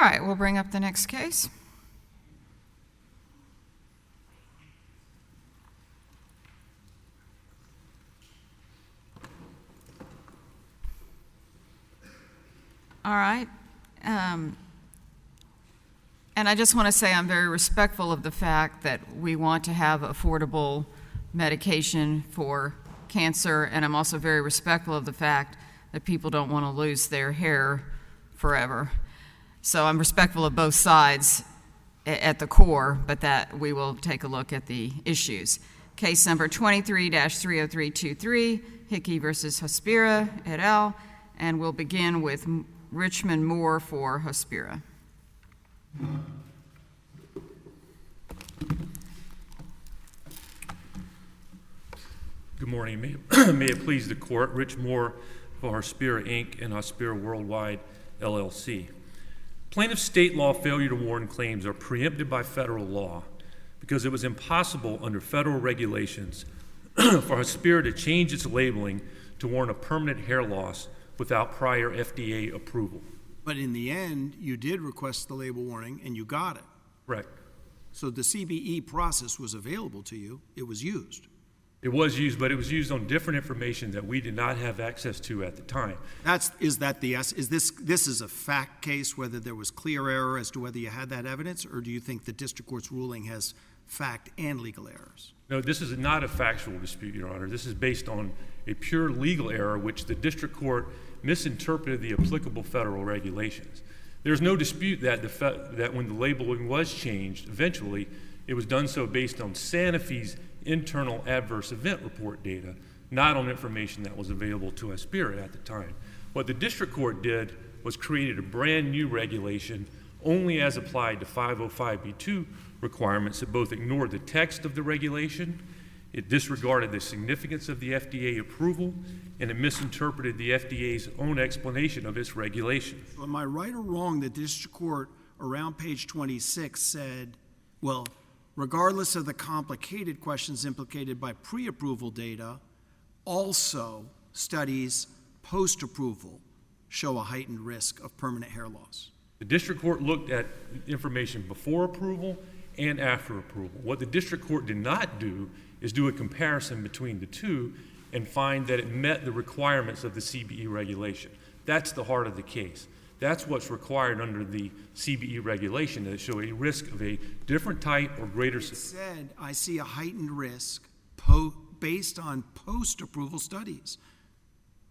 right, we'll bring up the next case. All right. And I just want to say I'm very respectful of the fact that we want to have affordable medication for cancer, and I'm also very respectful of the fact that people don't want to lose their hair forever. So I'm respectful of both sides at the core, but that we will take a look at the issues. Case number 23-30323, Hickey versus Hospira et al., and we'll begin with Richmond Mura for Hospira. Good morning. May it please the court, Rich Moore for Hospira Inc. and Hospira Worldwide LLC. Plaintiff's state law failure to warn claims are preempted by federal law because it was impossible under federal regulations for Hospira to change its labeling to warn of permanent hair loss without prior FDA approval. But in the end, you did request the label warning and you got it. Correct. So the CBE process was available to you. It was used. It was used, but it was used on different information that we did not have access to at the time. Is this is a fact case, whether there was clear error as to whether you had that evidence, or do you think the district court's ruling has fact and legal errors? No, this is not a factual dispute, Your Honor. This is based on a pure legal error, which the district court misinterpreted the applicable federal regulations. There's no dispute that that when the labeling was changed, eventually, it was done so based on Sanofi's internal adverse event report data, not on information that was available to Hospira at the time. What the district court did was created a brand new regulation only as applied to 505(b)(2) requirements that both ignored the text of the regulation, it disregarded the significance of the FDA approval, and it misinterpreted the FDA's own explanation of its regulation. So am I right or wrong that the district court around page 26 said, well, regardless of the complicated questions implicated by pre-approval data, also studies post-approval show a heightened risk of permanent hair loss? The district court looked at information before approval and after approval. What the district court did not do is do a comparison between the two and find that it met the requirements of the CBE regulation. That's the heart of the case. That's what's required under the CBE regulation, that it show a risk of a different type or greater. It said, I see a heightened risk based on post-approval studies.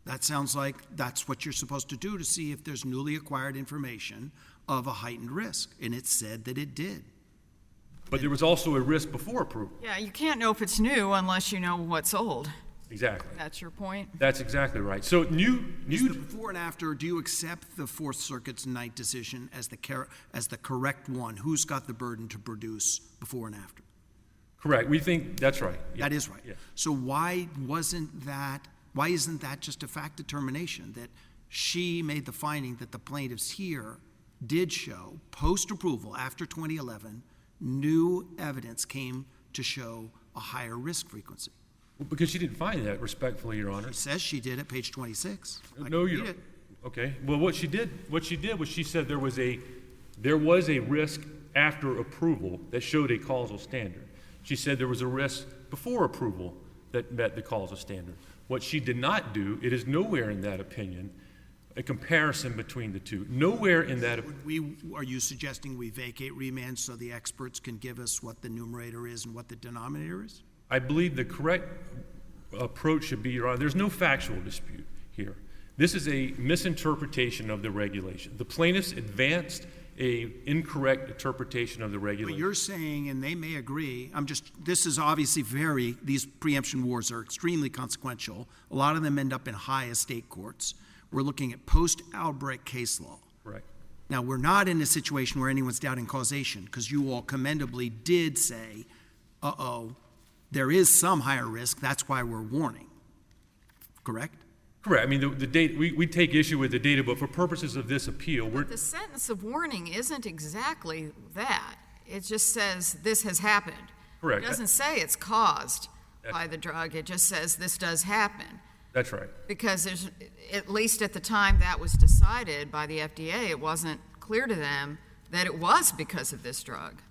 That sounds like that's what you're supposed to do to see if there's newly acquired information of a heightened risk, and it said that it did. But there was also a risk before approval. Yeah, you can't know if it's new unless you know what's old. Exactly. That's your point? That's exactly right. So new before and after, do you accept the Fourth Circuit's Knight decision as the correct one? Who's got the burden to produce before and after? Correct. We think that's right. Yeah. That is right. Yeah. So why isn't that just a fact determination that she made the finding that the plaintiffs here did show post-approval after 2011, new evidence came to show a higher risk frequency? Well, because she didn't find that, respectfully, Your Honor. She says she did at page 26. No, you don't. Okay. Well, what she did was she said there was a risk after approval that showed a causal standard. She said there was a risk before approval that met the causal standard. What she did not do, it is nowhere in that opinion a comparison between the two. Nowhere in that. Are you suggesting we vacate remand so the experts can give us what the numerator is and what the denominator is? I believe the correct approach should be, Your Honor, there's no factual dispute here. This is a misinterpretation of the regulation. The plaintiffs advanced an incorrect interpretation of the regulation. But you're saying, and they may agree, this is obviously these preemption wars are extremely consequential. A lot of them end up in high estate courts. We're looking at post-outbreak case law. Right. Now, we're not in a situation where anyone's doubting causation, because you all commendably did say, there is some higher risk, that's why we're warning. Correct? Correct. I mean, the data, we take issue with the data, but for purposes of this appeal, the sentence of warning isn't exactly that. It just says this has happened. Correct. It doesn't say it's caused by the drug. It just says this does happen. That's right. Because there's, at least at the time that was decided by the FDA, it wasn't clear to them that it was because of this drug.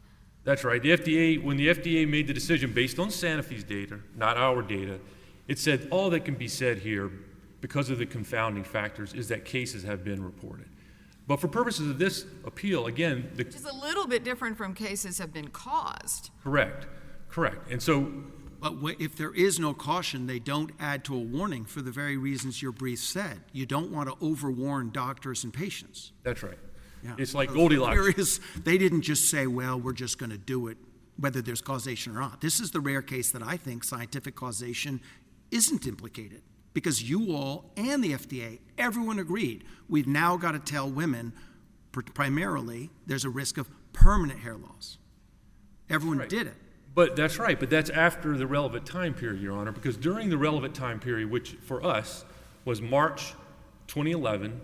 That's right. The FDA, when the FDA made the decision based on Sanofi's data, not our data, it said all that can be said here because of the confounding factors is that cases have been reported. But for purposes of this appeal, again, Which is a little bit different from cases have been caused. correct. And so, But if there is no caution, they don't add to a warning for the very reasons your brief said. You don't want to overwarn doctors and patients. that's right. Yeah. It's like So Goldilocks. they didn't just say, well, we're just going to do it, whether there's causation or not. This is the rare case that I think scientific causation isn't implicated, because you all and the FDA, everyone agreed, we've now got to tell women, primarily, there's a risk of permanent hair loss. Everyone Right. did it. But that's right, but that's after the relevant time period, Your Honor, because during the relevant time period, which for us was March 2011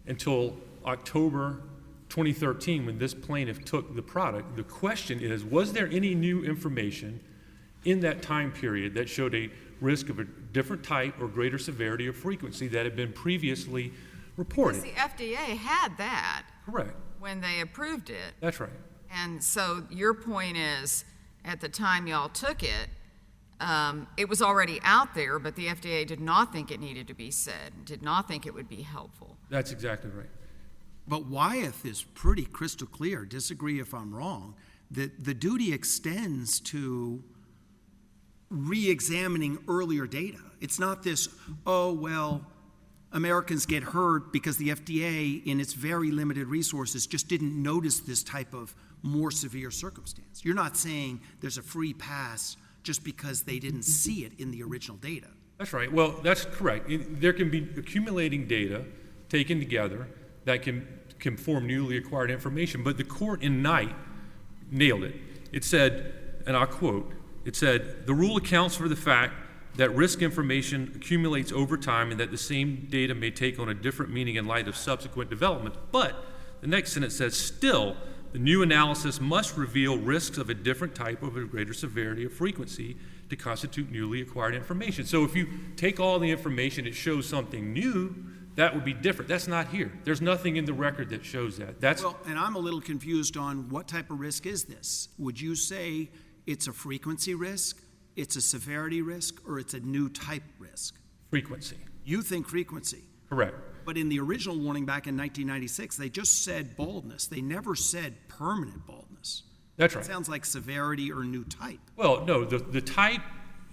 until October 2013, when this plaintiff took the product, the question is, was there any new information in that time period that showed a risk of a different type or greater severity or frequency that had been previously reported? Because the FDA had that Correct. when they approved it. That's right. And so your point is, at the time y'all took it, it was already out there, but the FDA did not think it needed to be said, did not think it would be helpful. That's exactly right. But Wyeth is pretty crystal clear, disagree if I'm wrong, that the duty extends to re-examining earlier data. It's not this, oh, well, Americans get hurt because the FDA, in its very limited resources, just didn't notice this type of more severe circumstance. You're not saying there's a free pass just because they didn't see it in the original data. That's right. Well, that's correct. There can be accumulating data taken together that can form newly acquired information. But the court in Knight nailed it. It said, and I'll quote, it said, the rule accounts for the fact that risk information accumulates over time and that the same data may take on a different meaning in light of subsequent development. But the next sentence says, still, the new analysis must reveal risks of a different type of a greater severity or frequency to constitute newly acquired information. So if you take all the information, it shows something new, that would be different. That's not here. There's nothing in the record that shows that. Well, and I'm a little confused on what type of risk is this? Would you say it's a frequency risk, it's a severity risk, or it's a new type risk? Frequency. You think frequency. Correct. But in the original warning back in 1996, they just said baldness. They never said permanent baldness. That's right. It sounds like severity or new type. Well, no, the type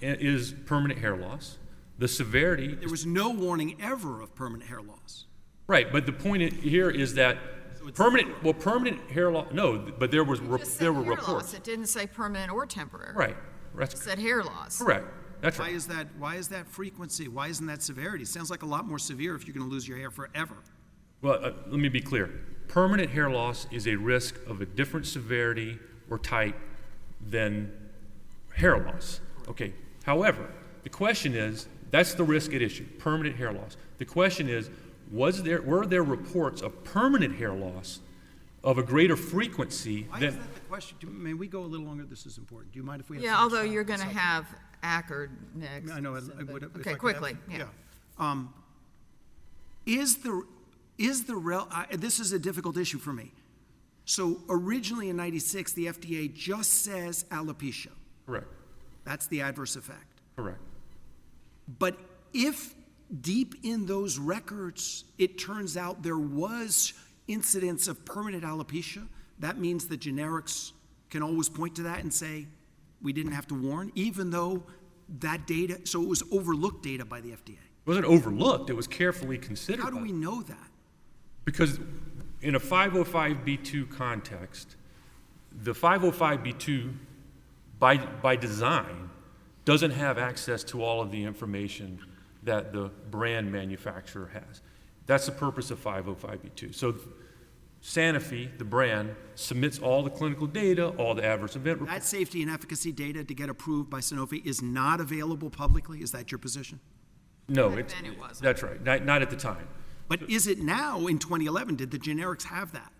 is permanent hair loss. The severity. There was no warning ever of permanent hair loss. Right, but the point here is that permanent hair loss, no, but there were Hair reports. loss. It didn't say permanent or temporary. Right. It said hair loss. Correct. That's Why right. is that frequency? Why isn't that severity? Sounds like a lot more severe if you're going to lose your hair forever. Well, let me be clear. Permanent hair loss is a risk of a different severity or type than hair loss. Okay. However, the question is, that's the risk at issue, permanent hair loss. The question is, were there reports of permanent hair loss of a greater frequency Why than... is that the question? May we go a little longer? This is important. Do you mind if we have Yeah, some although time? you're going to have Ackard next. I know. I would, if I Okay, could quickly, have- yeah. This is a difficult issue for me. So originally in 96, the FDA just says alopecia. Correct. That's the adverse effect. Correct. But if deep in those records, it turns out there was incidence of permanent alopecia, that means the generics can always point to that and say, we didn't have to warn, even though that data, so it was overlooked data by the FDA. It wasn't overlooked. It was carefully considered. How do we know that? Because in a 505b2 context, the 505b2, by design, doesn't have access to all of the information that the brand manufacturer has. That's the purpose of 505b2. So Sanofi, the brand, submits all the clinical data, all the adverse event reports. That safety and efficacy data to get approved by Sanofi is not available publicly? Is that your position? No, Back then it wasn't. That's right. Not at the time. But is it now in 2011? Did the generics have that?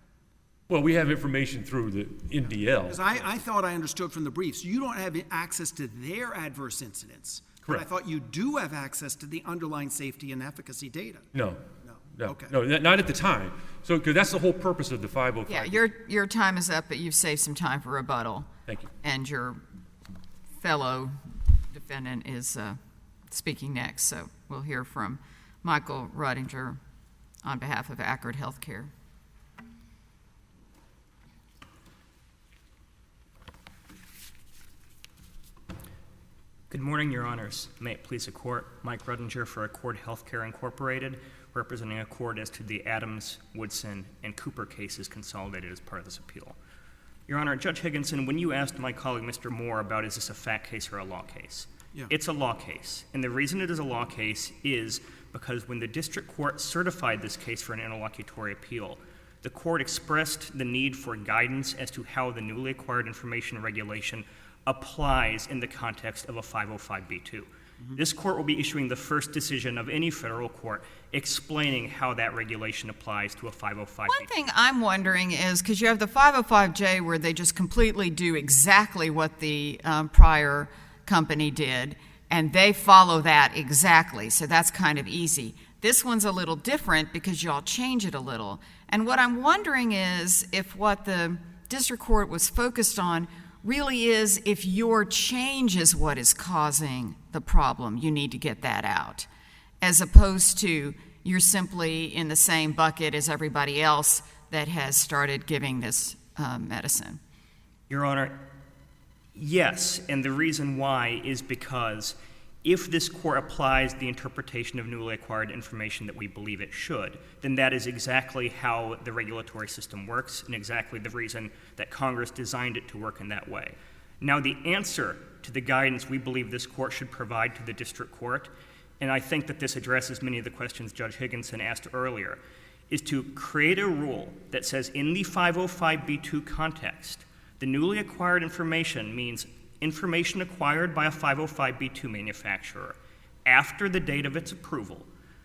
Well, we have information through the NDL. Because I thought I understood from the briefs, you don't have access to their adverse incidents. Correct. But I thought you do have access to the underlying safety and efficacy data. No. No, Okay. no, not at the time. So, because that's the whole purpose of the 505. Yeah, your time is up, but you've saved some time for rebuttal. Thank you. And your fellow defendant is speaking next, so we'll hear from Michael Ruttinger on behalf of Accord Healthcare. Good morning, Your Honors. May it please the Court, Mike Ruttinger for Accord Healthcare Incorporated, representing Accord as to the Adams, Woodson, and Cooper cases consolidated as part of this appeal. Your Honor, Judge Higginson, when you asked my colleague, Mr. Moore, about is this a fact case or a law case, It's a law case. And the reason it is a law case is because when the district court certified this case for an interlocutory appeal, the court expressed the need for guidance as to how the newly acquired information regulation applies in the context of a 505b2. This court will be issuing the first decision of any federal court explaining how that regulation applies to a 505b2. One thing I'm wondering is, because you have the 505J where they just completely do exactly what the prior company did, and they follow that exactly, so that's kind of easy. This one's a little different because y'all change it a little. And what I'm wondering is if what the district court was focused on really is if your change is what is causing the problem, you need to get that out, as opposed to you're simply in the same bucket as everybody else that has started giving this medicine. Your Honor, yes, and the reason why is because if this court applies the interpretation of newly acquired information that we believe it should, then that is exactly how the regulatory system works and exactly the reason that Congress designed it to work in that way. Now, the answer to the guidance we believe this court should provide to the district court, and I think that this addresses many of the questions Judge Higginson asked earlier, is to create a rule that says in the 505b2 context, the newly acquired information means information acquired by a 505b2 manufacturer after the date of its approval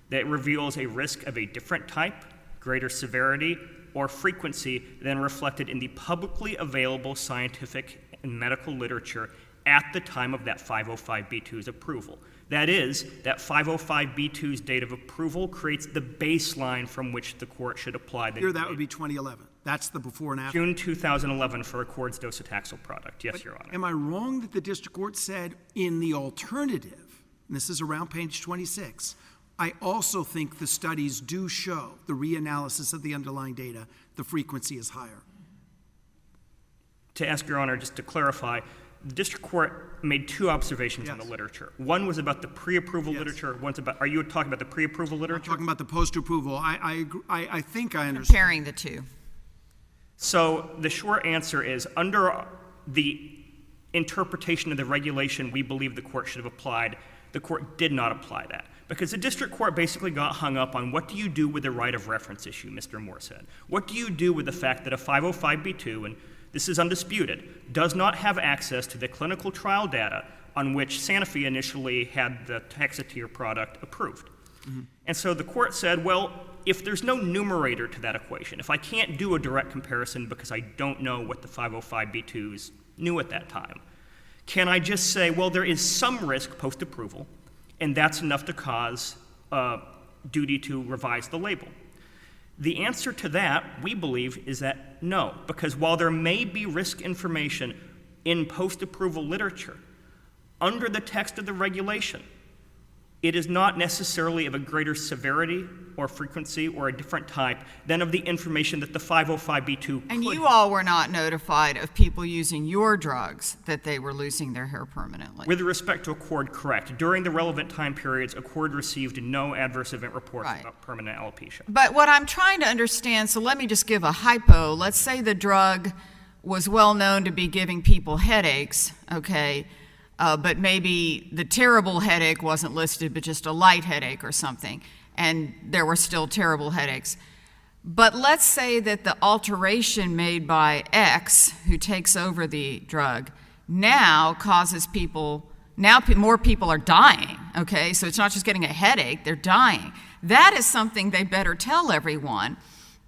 that reveals a risk of a different type, greater severity, or frequency than reflected in the publicly available scientific and medical literature at the time of that 505b2's approval. That is, that 505b2's date of approval creates the baseline from which the court should apply the— Here, that would be 2011. That's the before and after. June 2011 for Accord's docetaxel product. Yes, Your Honor. Am I wrong that the district court said in the alternative, and this is around page 26, I also think the studies do show, the reanalysis of the underlying data, the frequency is higher? To ask Your Honor, just to clarify, the district court made two observations on the literature. One was about the pre-approval literature. One's about— are you talking about the pre-approval literature? I'm talking about the post-approval. I think I understand. Comparing the two. So the short answer is, under the interpretation of the regulation we believe the court should have applied, the court did not apply that. Because the district court basically got hung up on what do you do with the right of reference issue, Mr. Moore said. What do you do with the fact that a 505b2, and this is undisputed, does not have access to the clinical trial data on which Sanofi initially had the Taxotere product approved? And so the court said, well, if there's no numerator to that equation, if I can't do a direct comparison because I don't know what the 505b2s knew at that time, can I just say, well, there is some risk post-approval, and that's enough to cause duty to revise the label? The answer to that, we believe, is that no, because while there may be risk information in post-approval literature, under the text of the regulation, it is not necessarily of a greater severity or frequency or a different type than of the information that the 505b2 And could you all were not notified of people using your drugs that they were losing their hair permanently. With respect to Accord, correct. During the relevant time periods, Accord received no adverse event reports about permanent alopecia. But what I'm trying to understand, so let me just give a hypo. Let's say the drug was well known to be giving people headaches, okay, but maybe the terrible headache wasn't listed, but just a light headache or something, and there were still terrible headaches. But let's say that the alteration made by X, who takes over the drug, now causes people, now more people are dying, okay? So it's not just getting a headache, they're dying. That is something they better tell everyone,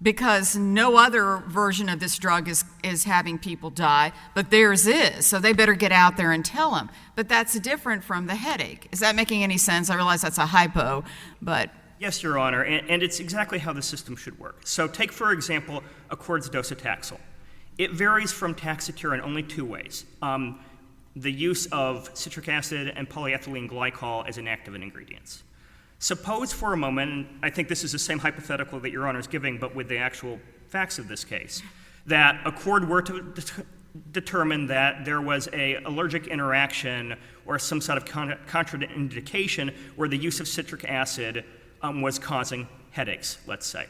because no other version of this drug is having people die, but theirs is. So they better get out there and tell them. But that's different from the headache. Is that making any sense? I realize that's a hypo, but Yes, Your Honor, and it's exactly how the system should work. So take, for example, Accord's docetaxel. It varies from Taxotere in only two ways. The use of citric acid and polyethylene glycol as inactive ingredients. Suppose for a moment, and I think this is the same hypothetical that Your Honor is giving, but with the actual facts of this case, that Accord were to determine that there was an allergic interaction or some sort of contraindication where the use of citric acid was causing headaches, let's say.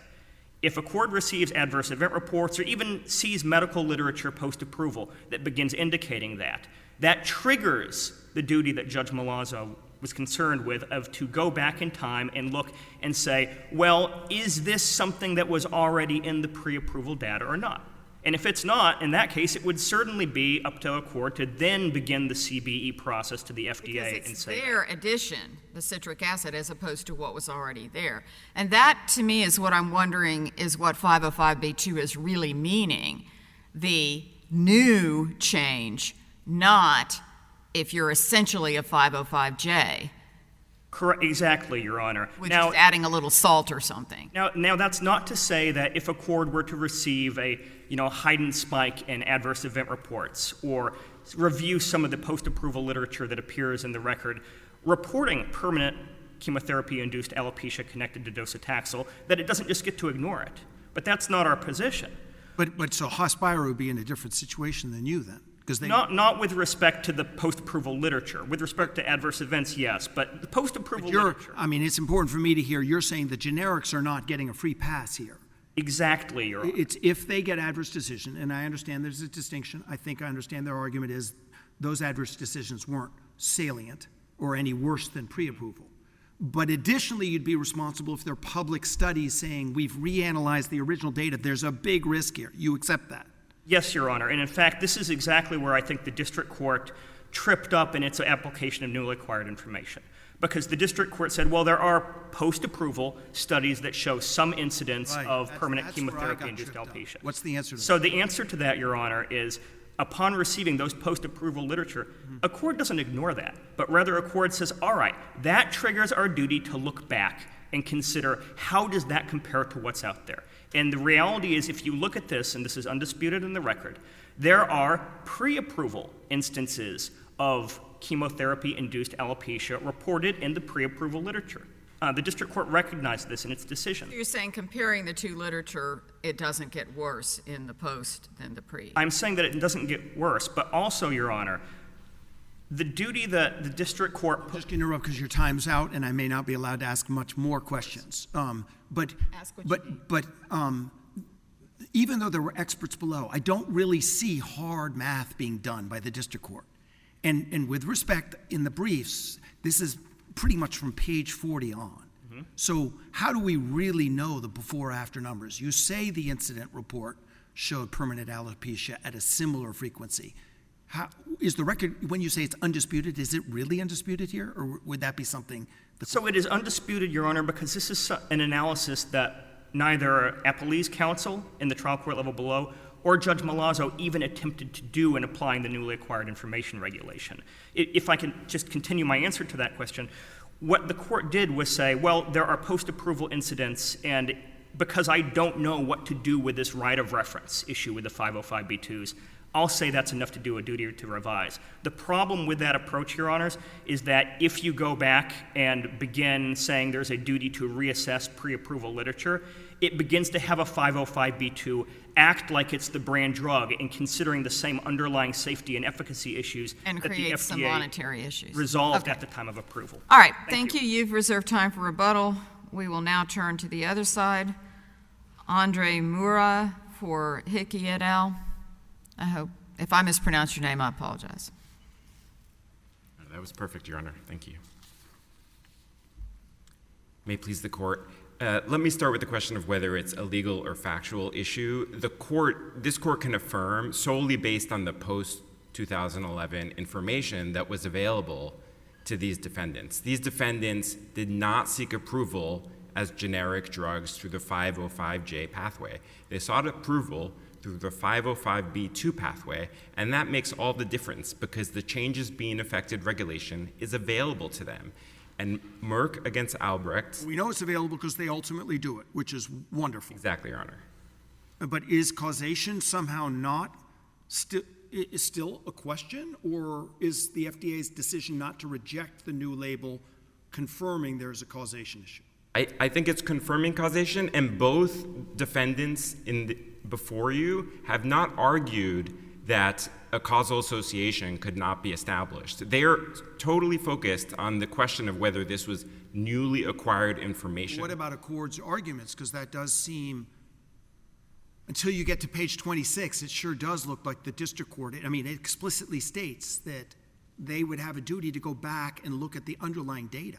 If Accord receives adverse event reports or even sees medical literature post-approval that begins indicating that triggers the duty that Judge Malazzo was concerned with of to go back in time and look and say, well, is this something that was already in the pre-approval data or not? And if it's not, in that case, it would certainly be up to Accord to then begin the CBE process to the FDA Because and it's say, their addition, the citric acid, as opposed to what was already there. And that, to me, is what I'm wondering is what 505B2 is really meaning. The new change, not if you're essentially a 505J, correct, exactly, Your Honor. which Now, is adding a little salt or something. Now, that's not to say that if Accord were to receive a heightened spike in adverse event reports or review some of the post-approval literature that appears in the record reporting permanent chemotherapy-induced alopecia connected to docetaxel, that it doesn't just get to ignore it. But that's not our position. But so Hospira would be in a different situation than you then? Because they, Not with respect to the post-approval literature. With respect to adverse events, yes, but the post-approval literature. I mean, it's important for me to hear you're saying the generics are not getting a free pass here. Exactly, Your Honor. It's if they get adverse decision, and I understand there's a distinction. I think I understand their argument is those adverse decisions weren't salient or any worse than pre-approval. But additionally, you'd be responsible if there are public studies saying we've reanalyzed the original data. There's a big risk here. You accept that? Yes, Your Honor. And in fact, this is exactly where I think the district court tripped up in its application of newly acquired information. Because the district court said, well, there are post-approval studies that show some incidence Right. of That's- permanent that's where I got chemotherapy-induced tripped up. alopecia. What's the answer to So that? the answer to that, Your Honor, is upon receiving those post-approval literature, Accord doesn't ignore that, but rather Accord says, all right, that triggers our duty to look back and consider how does that compare to what's out there. And the reality is, if you look at this, and this is undisputed in the record, there are pre-approval instances of chemotherapy-induced alopecia reported in the pre-approval literature. The district court recognized this in its decision. So you're saying comparing the two literature, it doesn't get worse in the post than the pre? I'm saying that it doesn't get worse, but also, Your Honor, the duty that the district court put. Just interrupt because your time's out, and I may not be allowed to ask much more questions. But Ask what you even though there were experts below, I don't really see hard math being done by the district court. And with respect, in the briefs, this is pretty much from page 40 on. So how do we really know the before-after numbers? You say the incident report showed permanent alopecia at a similar frequency. How, is the record, when you say it's undisputed, is it really undisputed here, or would that be something? So it is undisputed, Your Honor, because this is an analysis that neither Appellee's counsel in the trial court level below or Judge Malazzo even attempted to do in applying the newly acquired information regulation. If I can just continue my answer to that question, what the court did was say, well, there are post-approval incidents, and because I don't know what to do with this right of reference issue with the 505B2s, I'll say that's enough to do a duty to revise. The problem with that approach, Your Honors, is that if you go back and begin saying there's a duty to reassess pre-approval literature, it begins to have a 505B2 act like it's the brand drug in considering the same underlying safety and efficacy issues And that the create some FDA monetary issues. resolved Okay. at the time of approval. All right, Thank thank you. You've reserved time for rebuttal. We will now turn to the other side. Andre Mura for Hickey et al. I hope, if I mispronounced your name, I apologize. That was perfect, Your Honor. Thank you. May it please the court. Let me start with the question of whether it's a legal or factual issue. This court can affirm solely based on the post-2011 information that was available to these defendants. These defendants did not seek approval as generic drugs through the 505J pathway. They sought approval through the 505B2 pathway, and that makes all the difference because the changes being affected regulation is available to them. And Merck against Albrecht. We know it's available because they ultimately do it, which is wonderful. Exactly, Your Honor. But is causation somehow not is still a question, or is the FDA's decision not to reject the new label confirming there's a causation issue? I think it's confirming causation, and both defendants before you have not argued that a causal association could not be established. They are totally focused on the question of whether this was newly acquired information. What about Accord's arguments? Because that does seem, until you get to page 26, it sure does look like the district court, I mean, it explicitly states that they would have a duty to go back and look at the underlying data.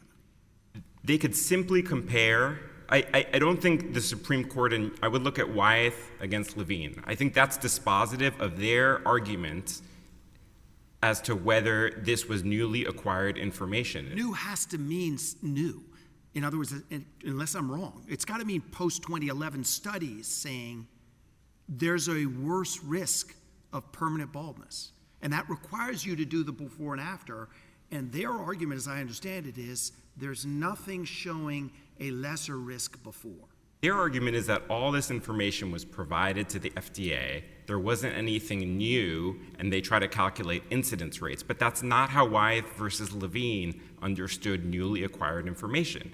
They could simply compare. I don't think the Supreme Court, and I would look at Wyeth against Levine. I think that's dispositive of their argument as to whether this was newly acquired information. New has to mean new. In other words, unless I'm wrong, it's got to mean post-2011 studies saying there's a worse risk of permanent baldness. And that requires you to do the before and after. And their argument, as I understand it, is there's nothing showing a lesser risk before. Their argument is that all this information was provided to the FDA. There wasn't anything new, and they try to calculate incidence rates. But that's not how Wyeth versus Levine understood newly acquired information.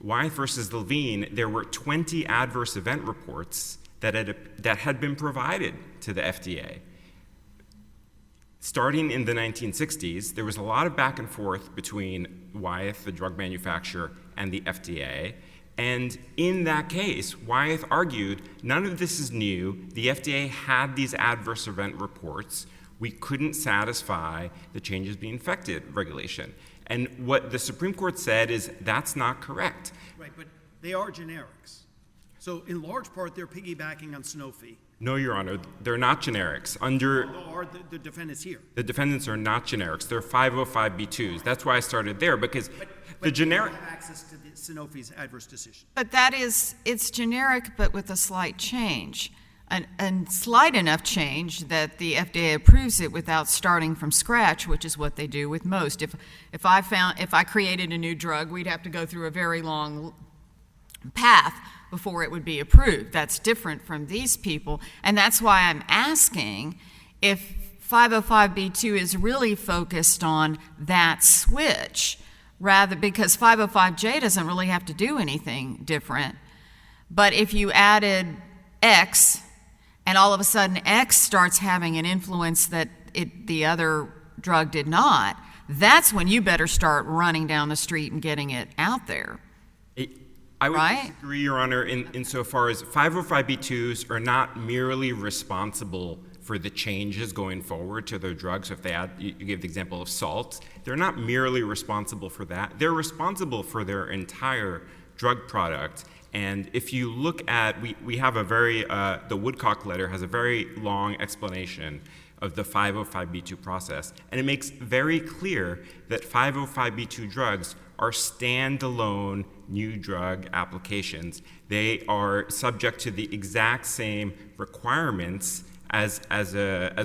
Wyeth versus Levine, there were 20 adverse event reports that had been provided to the FDA. Starting in the 1960s, there was a lot of back and forth between Wyeth, the drug manufacturer, and the FDA. And in that case, Wyeth argued, none of this is new. The FDA had these adverse event reports. We couldn't satisfy the changes being infected regulation. And what the Supreme Court said is that's not correct. Right, but they are generics. So in large part, they're piggybacking on Sanofi. No, Your Honor, they're not generics. Under Are the defendants here? the defendants are not generics. They're 505b2s. That's why I started there, because the generic. They have access to the Sanofi's adverse decision. But it's generic, but with a slight change. And slight enough change that the FDA approves it without starting from scratch, which is what they do with most. If I created a new drug, we'd have to go through a very long path before it would be approved. That's different from these people. And that's why I'm asking if 505b2 is really focused on that switch, rather, because 505j doesn't really have to do anything different. But if you added X, and all of a sudden X starts having an influence that the other drug did not, that's when you better start running down the street and getting it out there. I would Right? disagree, Your Honor, insofar as 505b2s are not merely responsible for the changes going forward to their drugs. So if they add, you gave the example of salt, they're not merely responsible for that. They're responsible for their entire drug product. And if you look at, we have a very, the Woodcock letter has a very long explanation of the 505b2 process. And it makes very clear that 505b2 drugs are standalone new drug applications. They are subject to the exact same requirements as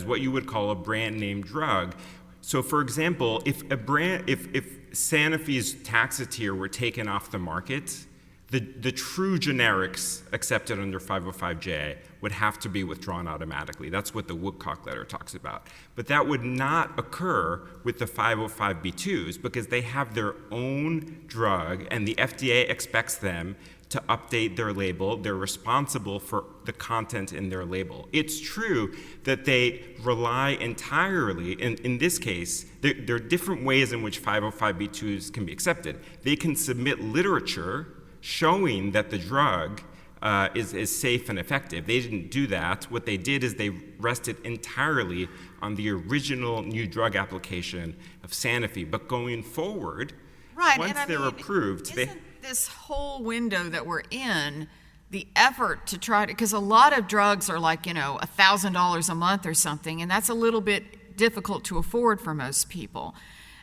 what you would call a brand name drug. So for example, if Sanofi's Taxotere were taken off the market, the true generics accepted under 505J would have to be withdrawn automatically. That's what the Woodcock letter talks about. But that would not occur with the 505B2s because they have their own drug and the FDA expects them to update their label. They're responsible for the content in their label. It's true that they rely entirely, in this case, there are different ways in which 505B2s can be accepted. They can submit literature showing that the drug is safe and effective. They didn't do that. What they did is they rested entirely on the original new drug application of Sanofi. But going forward, once they're approved, isn't this whole window that we're in, the effort to try to, because a lot of drugs are like, $1,000 a month or something, and that's a little bit difficult to afford for most people.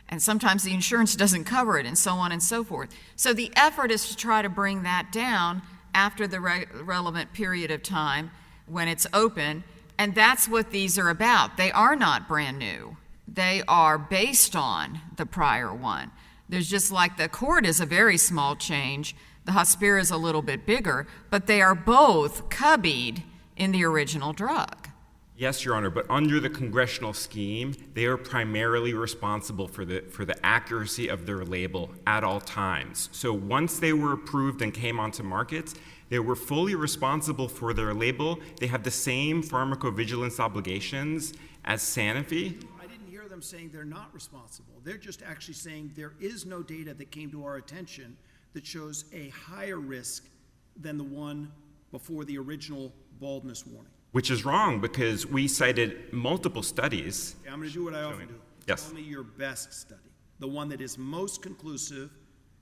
And sometimes the insurance doesn't cover it, and so on and so forth. So the effort is to try to bring that down after the relevant period of time when it's open, and that's what these are about. They are not brand new. They are based on the prior one. There's just like the Accord is a very small change, the Hospira is a little bit bigger, but they are both cubbied in the original drug. Yes, Your Honor, but under the congressional scheme, they are primarily responsible for the accuracy of their label at all times. So once they were approved and came onto markets, they were fully responsible for their label. They have the same pharmacovigilance obligations as Sanofi. I didn't hear them saying they're not responsible. They're just actually saying there is no data that came to our attention that shows a higher risk than the one before the original baldness warning. Which is wrong because we cited multiple studies. Okay, I'm going to do what I often do. Yes. Tell me your best study, the one that is most conclusive,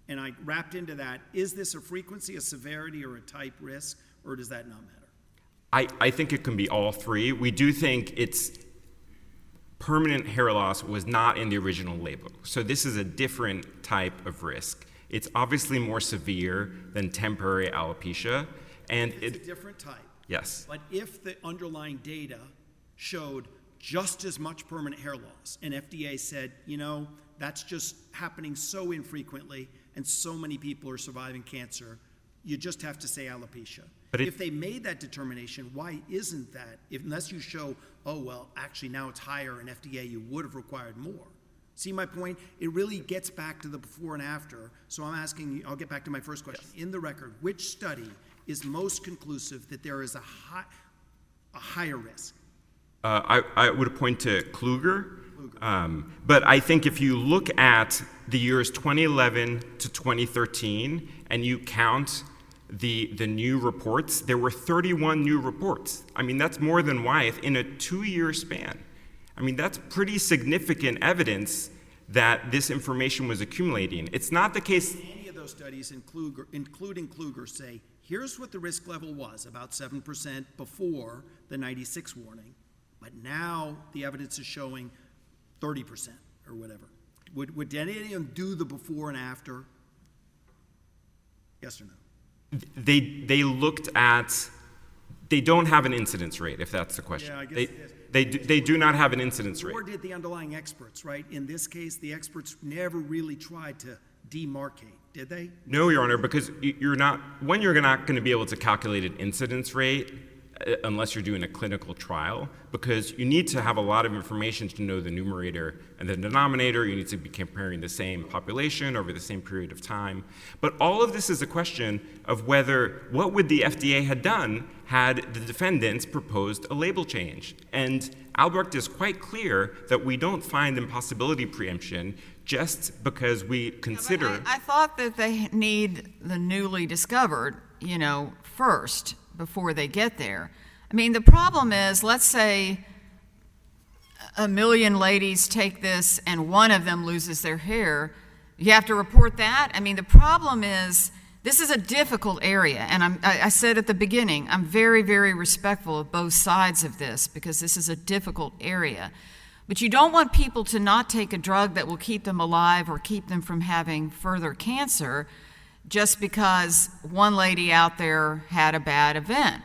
and I wrapped into that, is this a frequency, a severity, or a type risk, or does that not matter? I think it can be all three. We do think it's permanent hair loss was not in the original label. So this is a different type of risk. It's obviously more severe than temporary alopecia. And It's a different type. Yes. But if the underlying data showed just as much permanent hair loss, and FDA said, you know, that's just happening so infrequently, and so many people are surviving cancer, you just have to say alopecia. But if they made that determination, why isn't that? Unless you show, oh, well, actually now it's higher, and FDA, you would have required more. See my point? It really gets back to the before and after. So I'm asking you, I'll get back to my first question. Yes. In the record, which study is most conclusive that there is a higher risk? I would point to Kluger. But I think if you look at the years 2011 to 2013 and you count the new reports, there were 31 new reports. I mean, that's more than Wyeth in a 2-year span. I mean, that's pretty significant evidence that this information was accumulating. It's not the case. Any of those studies, including Kluger, say, here's what the risk level was, about 7% before the 96 warning, but now the evidence is showing 30% or whatever. Would any of them do the before and after? Yes or no? They looked at, they don't have an incidence rate, if that's the question. Yeah, I guess they do not have an incidence rate. Or did the underlying experts, right? In this case, the experts never really tried to demarcate, did they? No, Your Honor, because you're not going to be able to calculate an incidence rate unless you're doing a clinical trial, because you need to have a lot of information to know the numerator and the denominator. You need to be comparing the same population over the same period of time. But all of this is a question of what would the FDA had done had the defendants proposed a label change. And Albrecht is quite clear that we don't find impossibility preemption just because we consider... Yeah, I thought that they need the newly discovered, first, before they get there. I mean, the problem is, let's say 1 million ladies take this and one of them loses their hair. You have to report that? I mean, the problem is, this is a difficult area, and I said at the beginning, I'm very, very respectful of both sides of this because this is a difficult area. But you don't want people to not take a drug that will keep them alive or keep them from having further cancer just because one lady out there had a bad event.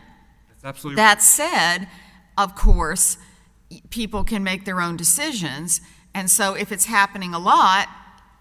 That's absolutely That said, of course, people can make their own decisions, and so if it's happening a lot,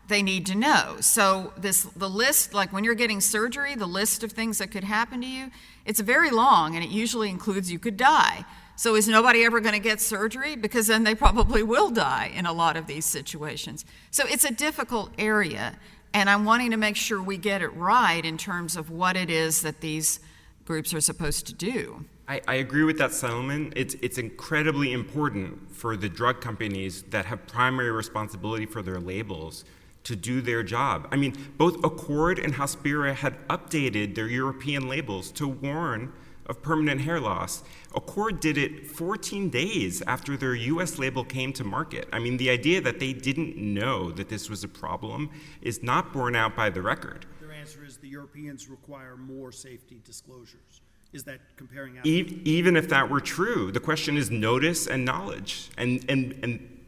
they need to know. So the list, like when you're getting surgery, the list of things that could happen to you, it's very long, and it usually includes you could die. So is nobody ever going to get surgery? Because then they probably will die in a lot of these situations. So it's a difficult area, and I'm wanting to make sure we get it right in terms of what it is that these groups are supposed to do. I agree with that settlement. It's incredibly important for the drug companies that have primary responsibility for their labels to do their job. I mean, both Accord and Hospira had updated their European labels to warn of permanent hair loss. Accord did it 14 days after their US label came to market. I mean, the idea that they didn't know that this was a problem is not borne out by the record. Their answer is the Europeans require more safety disclosures. Is that comparing out? Even if that were true, the question is notice and knowledge. And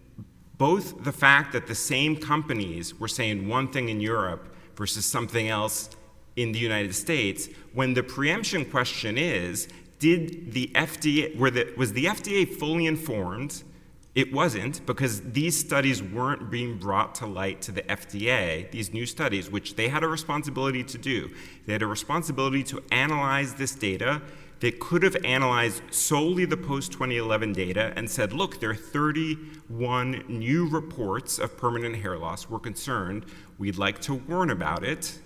both the fact that the same companies were saying one thing in Europe versus something else in the United States, when the preemption question is, was the FDA fully informed It wasn't, because these studies weren't being brought to light to the FDA, these new studies, which they had a responsibility to do. They had a responsibility to analyze this data. They could have analyzed solely the post-2011 data and said, look, there are 31 new reports of permanent hair loss. We're concerned. We'd like to warn about it.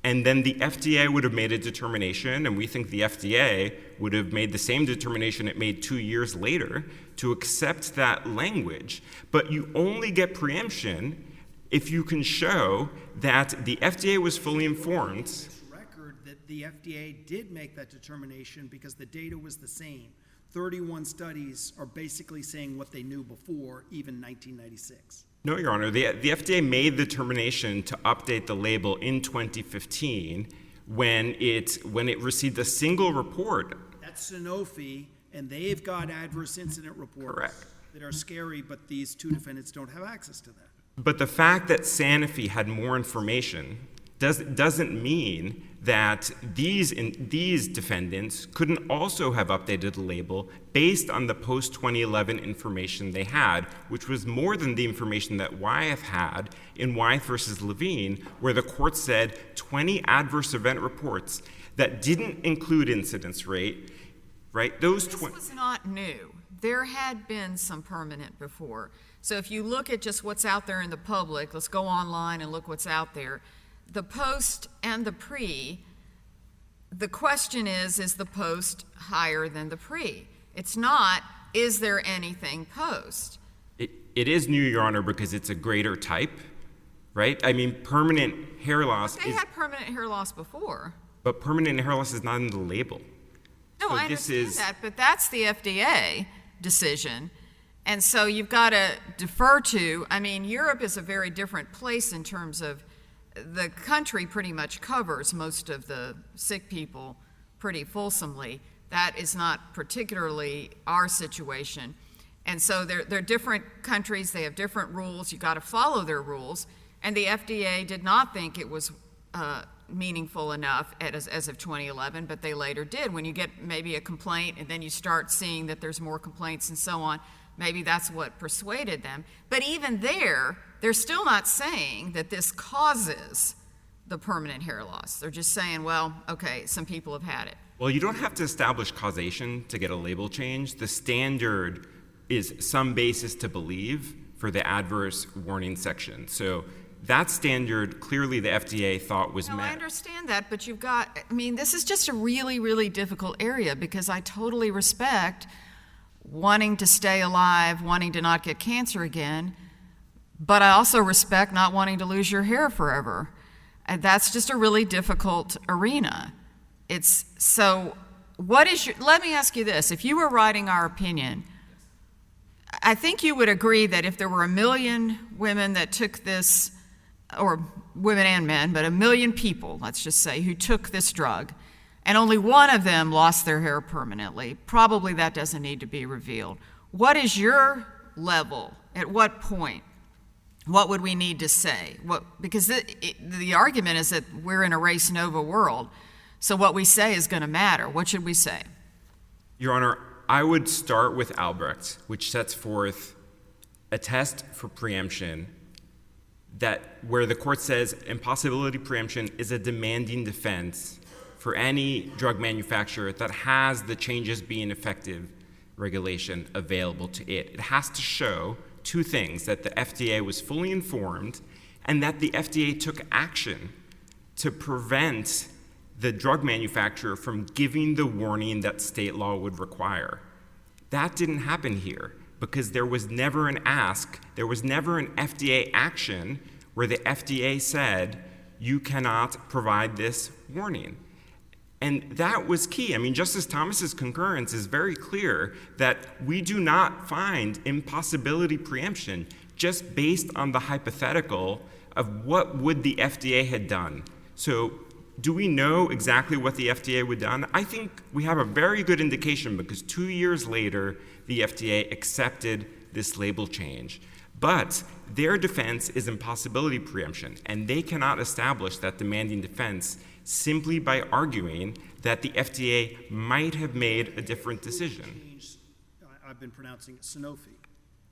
And then the FDA would have made a determination, and we think the FDA would have made the same determination it made 2 years later to accept that language. But you only get preemption if you can show that the FDA was fully informed. Record that the FDA did make that determination because the data was the same. 31 studies are basically saying what they knew before, even 1996. No, Your Honor. The FDA made the determination to update the label in 2015 when it received a single report. That's Sanofi, and they've got adverse incident reports Correct. that are scary, but these two defendants don't have access to that. But the fact that Sanofi had more information doesn't mean that these defendants couldn't also have updated the label based on the post-2011 information they had, which was more than the information that Wyeth had in Wyeth versus Levine, where the court said 20 adverse event reports that didn't include incidence rate, right? This was not new. There had been some permanent before. So if you look at just what's out there in the public, let's go online and look what's out there. The post and the pre, the question is the post higher than the pre? It's not, is there anything post? It is new, Your Honor, because it's a greater type, right? I mean, permanent hair loss But they had permanent hair loss before. But permanent hair loss is not in the label. No, So I this understand is- that, but that's the FDA decision. And so you've got to defer to, I mean, Europe is a very different place in terms of the country pretty much covers most of the sick people pretty fulsomely. That is not particularly our situation. And so they're different countries, they have different rules, you got to follow their rules. And the FDA did not think it was meaningful enough as of 2011, but they later did. When you get maybe a complaint and then you start seeing that there's more complaints and so on, maybe that's what persuaded them. But even there, they're still not saying that this causes the permanent hair loss. They're just saying, well, okay, some people have had it. Well, you don't have to establish causation to get a label change. The standard is some basis to believe for the adverse warning section. So that standard, clearly the FDA thought was No, met. I understand that, but you've got, I mean, this is just a really, really difficult area because I totally respect wanting to stay alive, wanting to not get cancer again, but I also respect not wanting to lose your hair forever. And that's just a really difficult arena. It's so, let me ask you this. If you were writing our opinion, I think you would agree that if there were 1 million women that took this, or women and men, but 1 million people, let's just say, who took this drug, and only one of them lost their hair permanently, probably that doesn't need to be revealed. What is your level? At what point? What would we need to say? Because the argument is that we're in a res nova world, so what we say is going to matter. What should we say? Your Honor, I would start with Albrecht, which sets forth a test for preemption where the court says impossibility preemption is a demanding defense for any drug manufacturer that has the changes being effective regulation available to it. It has to show two things: that the FDA was fully informed and that the FDA took action to prevent the drug manufacturer from giving the warning that state law would require. That didn't happen here because there was never an ask, there was never an FDA action where the FDA said, you cannot provide this warning. And that was key. I mean, Justice Thomas's concurrence is very clear that we do not find impossibility preemption just based on the hypothetical of what would the FDA had done. So do we know exactly what the FDA would have done? I think we have a very good indication because 2 years later, the FDA accepted this label change. But their defense is impossibility preemption, and they cannot establish that demanding defense simply by arguing that the FDA might have made a different decision. I've been pronouncing it Sanofi.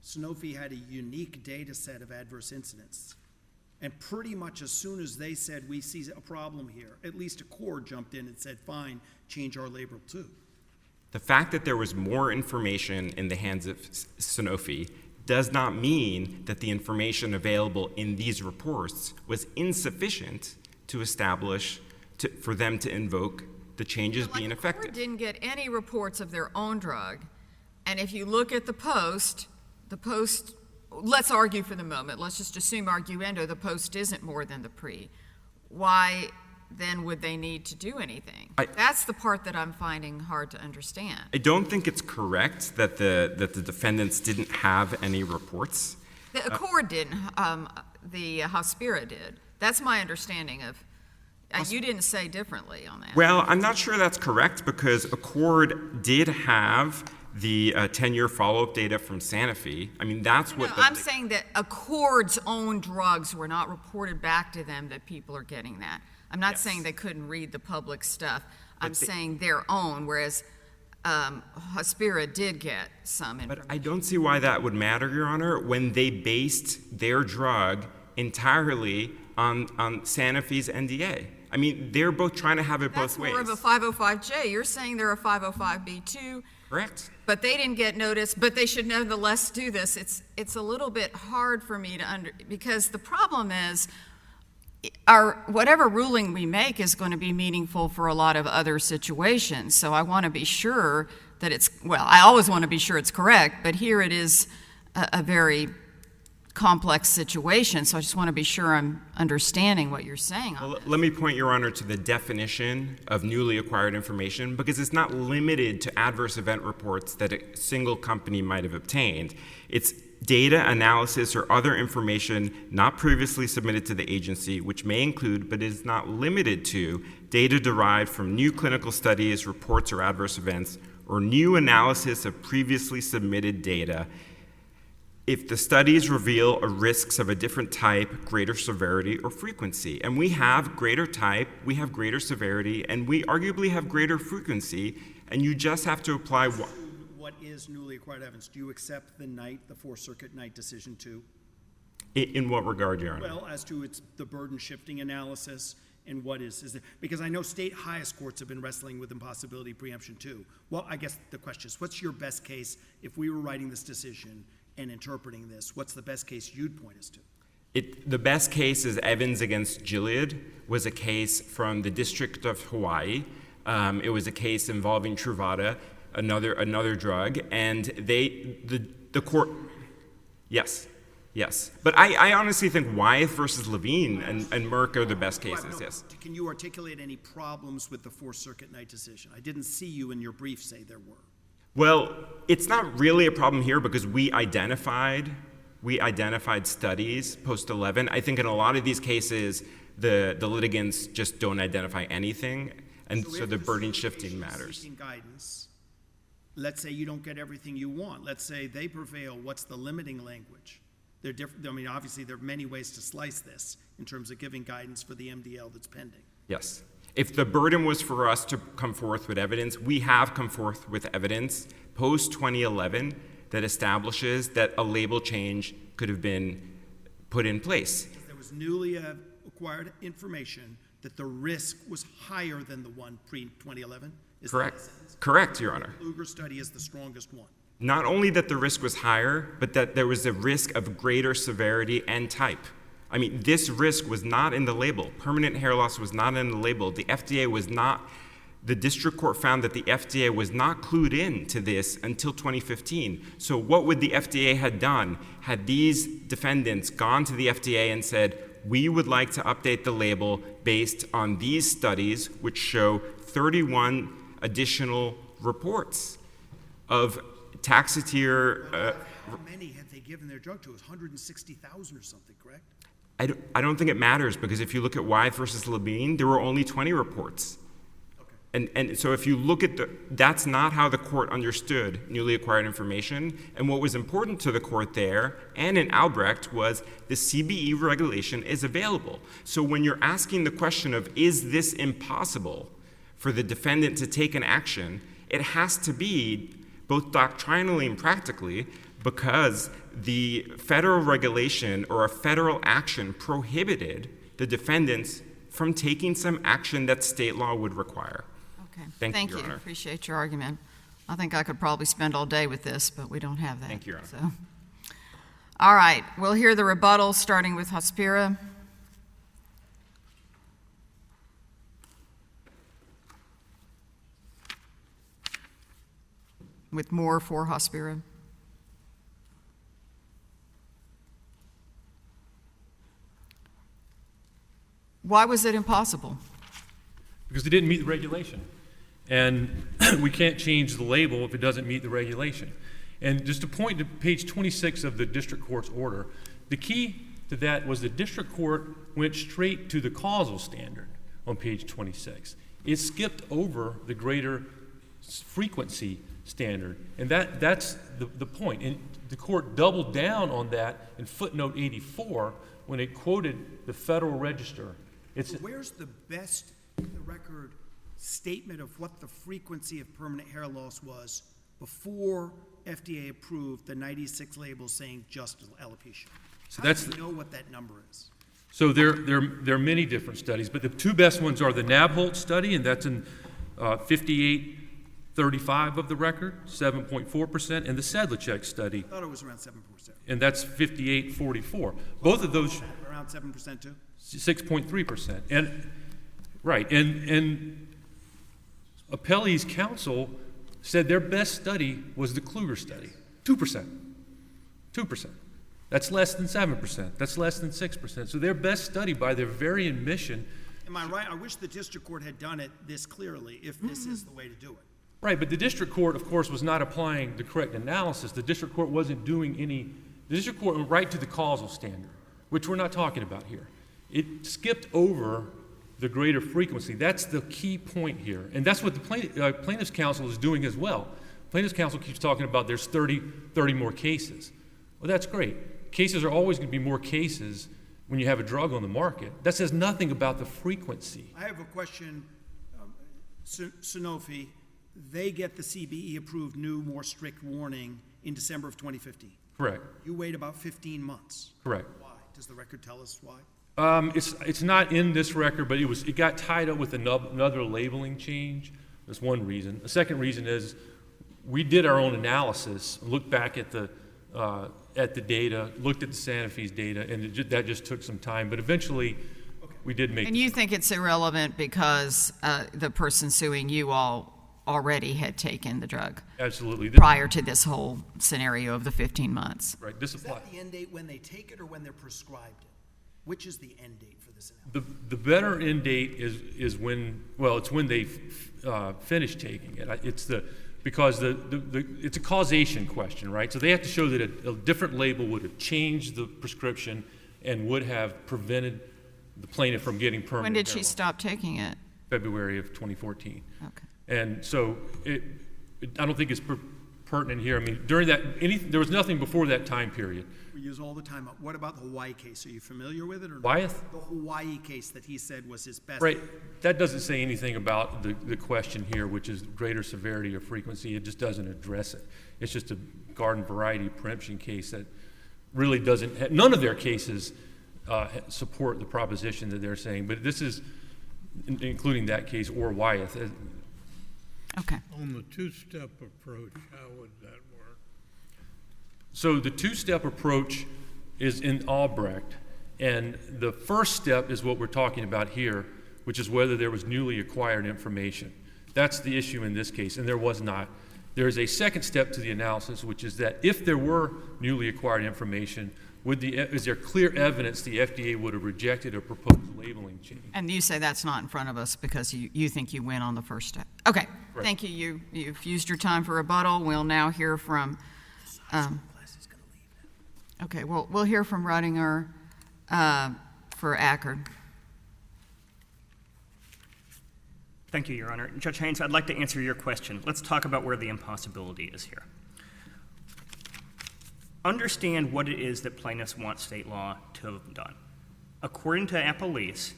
Sanofi had a unique data set of adverse incidents. And pretty much as soon as they said, we see a problem here, at least Accord jumped in and said, fine, change our label too. The fact that there was more information in the hands of Sanofi does not mean that the information available in these reports was insufficient to establish, for them to invoke the changes being Accord effective. didn't get any reports of their own drug, and if you look at the post, let's argue for the moment, let's just assume arguendo, the post isn't more than the pre. Why then would they need to do anything? That's the part that I'm finding hard to understand. I don't think it's correct that the defendants didn't have any reports. The Accord didn't, the Hospira did. That's my understanding of, you didn't say differently on that. Well, I'm not sure that's correct because Accord did have the 10-year follow-up data from Sanofi. I mean, that's what I'm saying that Accord's own drugs were not reported back to them that people are getting that. I'm not saying they couldn't read the public stuff. I'm saying their own, whereas Hospira did get some information. But I don't see why that would matter, Your Honor, when they based their drug entirely on Sanofi's NDA. I mean, they're both trying to have it both ways. That's more of a 505J. You're saying they're a 505B2. Correct. But they didn't get notice, but they should nevertheless do this. It's a little bit hard for me to because the problem is whatever ruling we make is going to be meaningful for a lot of other situations. So I want to be sure that I always want to be sure it's correct, but here it is a very complex situation, so I just want to be sure I'm understanding what you're saying on this. Let me point, Your Honor, to the definition of newly acquired information because it's not limited to adverse event reports that a single company might have obtained. It's data, analysis, or other information not previously submitted to the agency, which may include, but is not limited to, data derived from new clinical studies, reports, or adverse events, or new analysis of previously submitted data if the studies reveal risks of a different type, greater severity, or frequency. And we have greater type, we have greater severity, and we arguably have greater frequency, and you just have to apply what is newly acquired evidence. Do you accept the Fourth Circuit Knight decision too? In what regard, Your Honor? Well, as to the burden shifting analysis and what is it? Because I know state highest courts have been wrestling with impossibility preemption too. Well, I guess the question is, what's your best case if we were writing this decision and interpreting this? What's the best case you'd point us to? The best case is Evans against Gilead, was a case from the District of Hawaii. It was a case involving Truvada, another drug, and the court, yes. But I honestly think Wyeth versus Levine and Merck are the best cases, yes. Can you articulate any problems with the Fourth Circuit Knight decision? I didn't see you in your brief say there were. Well, it's not really a problem here because we identified studies post-11. I think in a lot of these cases, the litigants just don't identify anything, and so the burden shifting matters. Seeking guidance, let's say you don't get everything you want. Let's say they prevail. What's the limiting language? They're different. I mean, obviously, there are many ways to slice this in terms of giving guidance for the MDL that's pending. Yes. If the burden was for us to come forth with evidence, we have come forth with evidence post-2011 that establishes that a label change could have been put in place. There was newly acquired information that the risk was higher than the one pre-2011? Correct, Your Honor. The Luger study is the strongest one. Not only that the risk was higher, but that there was a risk of greater severity and type. I mean, this risk was not in the label. Permanent hair loss was not in the label. The district court found that the FDA was not clued in to this until 2015. So what would the FDA have done had these defendants gone to the FDA and said, we would like to update the label based on these studies, which show 31 additional reports of Taxotere. How many had they given their drug to? It was 160,000 or something, correct? I don't think it matters because if you look at Wyeth versus Levine, there were only 20 reports. Okay. And so if you look at that's not how the court understood newly acquired information. And what was important to the court there and in Albrecht was the CBE regulation is available. So when you're asking the question of is this impossible for the defendant to take an action, it has to be both doctrinally and practically because the federal regulation or a federal action prohibited the defendants from taking some action that state law would require. Okay. Thank you, Your Honor. Appreciate your argument. I think I could probably spend all day with this, but we don't have that. Thank you, Your Honor. So. All right, we'll hear the rebuttal, starting with Hospira. With Moore for Hospira. Why was it impossible? Because they didn't meet the regulation. And we can't change the label if it doesn't meet the regulation. And just to point to page 26 of the district court's order, the key to that was the district court went straight to the causal standard on page 26. It skipped over the greater frequency standard. And that's the point. And the court doubled down on that in footnote 84 when it quoted the Federal Register. Where's the best in the record statement of what the frequency of permanent hair loss was before FDA approved the 96 label saying just alopecia? So How do you know what that number is? So there are many different studies, but the two best ones are the Nabholt study, and that's in 5835 of the record, 7.4%, and the Sedlacek study, I thought it was around 7%. and that's 5844. Both of those, Around 7% too? 6.3%. And right, and Appellee's counsel said their best study was the Kluger study, 2%. 2%. That's less than 7%. That's less than 6%. So their best study, by their very admission. Am I right? I wish the district court had done it this clearly, if this is the way to do it. Right, but the district court, of course, was not applying the correct analysis. The district court wasn't doing any. The district court went right to the causal standard, which we're not talking about here. It skipped over the greater frequency. That's the key point here. And that's what the plaintiff's counsel is doing as well. Plaintiff's counsel keeps talking about there's 30 more cases. Well, that's great. Cases are always going to be more cases when you have a drug on the market. That says nothing about the frequency. I have a question. Sanofi, they get the CBE-approved new, more strict warning in December of 2015. Correct. You wait about 15 months. Correct. Why? Does the record tell us why? It's not in this record, but it got tied up with another labeling change. That's one reason. The second reason is we did our own analysis, looked back at the data, looked at the Sanofi's data, and that just took some time. But eventually, we did make. And you think it's irrelevant because the person suing you all already had taken the drug Absolutely. prior to this whole scenario of the 15 months. Right. This Is applies. that the end date when they take it or when they're prescribed it? Which is the end date for this analysis? The better end date is when, well, it's when they finish taking it. Because it's a causation question, right? So they have to show that a different label would have changed the prescription and would have prevented the plaintiff from getting permanent. When did she hair loss. stop taking it? February of 2014. Okay. And so I don't think it's pertinent here. I mean, during that, there was nothing before that time period. We use all the time. What about the Hawaii case? Are you familiar with it or not? Wyeth? The Hawaii case that he said was his best. Right. That doesn't say anything about the question here, which is greater severity or frequency. It just doesn't address it. It's just a garden variety preemption case that really doesn't. None of their cases support the proposition that they're saying, but this is, including that case or Wyeth. Okay. On the two-step approach, how would that work? So the two-step approach is in Albrecht, and the first step is what we're talking about here, which is whether there was newly acquired information. That's the issue in this case, and there was not. There is a second step to the analysis, which is that if there were newly acquired information, is there clear evidence the FDA would have rejected a proposed labeling change? And you say that's not in front of us because you think you win on the first step. Okay. Right. Thank you. You've used your time for rebuttal. We'll now hear from. Okay. We'll hear from Ruttinger for Ackerd. Thank you, Your Honor. Judge Haynes, I'd like to answer your question. Let's talk about where the impossibility is here. Understand what it is that plaintiffs want state law to have done. According to Appellees,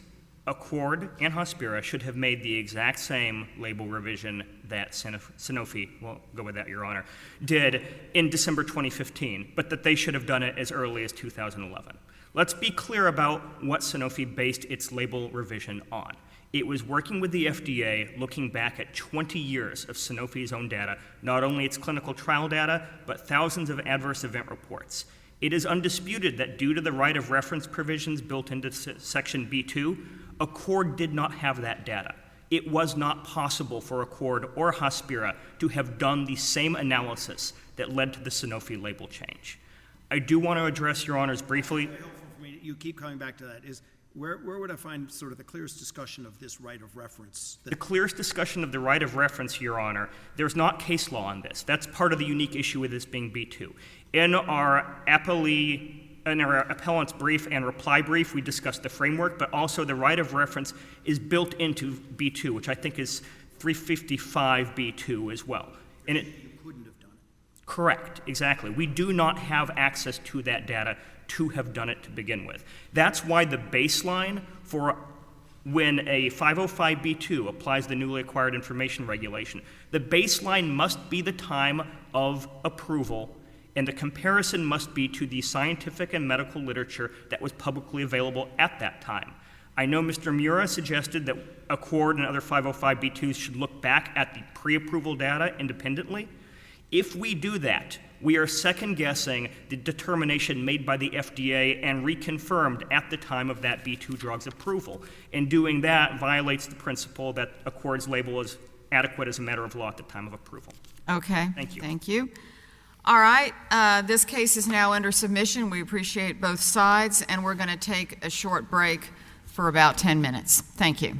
Accord and Hospira should have made the exact same label revision that Sanofi, well, go with that, Your Honor, did in December 2015, but that they should have done it as early as 2011. Let's be clear about what Sanofi based its label revision on. It was working with the FDA, looking back at 20 years of Sanofi's own data, not only its clinical trial data, but thousands of adverse event reports. It is undisputed that due to the right of reference provisions built into Section B2, Accord did not have that data. It was not possible for Accord or Hospira to have done the same analysis that led to the Sanofi label change. I do want to address, Your Honors, briefly. Very helpful for me, you keep coming back to that, is where would I find sort of the clearest discussion of this right of reference? The clearest discussion of the right of reference, Your Honor, there's not case law on this. That's part of the unique issue with this being B2. In our appellant's brief and reply brief, we discussed the framework, but also the right of reference is built into B2, which I think is 355B2 as well. And it, You couldn't have done it. correct, exactly. We do not have access to that data to have done it to begin with. That's why the baseline for when a 505B2 applies the newly acquired information regulation, the baseline must be the time of approval, and the comparison must be to the scientific and medical literature that was publicly available at that time. I know Mr. Mura suggested that Accord and other 505B2s should look back at the pre-approval data independently. If we do that, we are second-guessing the determination made by the FDA and reconfirmed at the time of that B2 drug's approval. And doing that violates the principle that Accord's label is adequate as a matter of law at the time of approval. Okay. Thank you. Thank you. All right, this case is now under submission. We appreciate both sides, and we're going to take a short break for about 10 minutes. Thank you.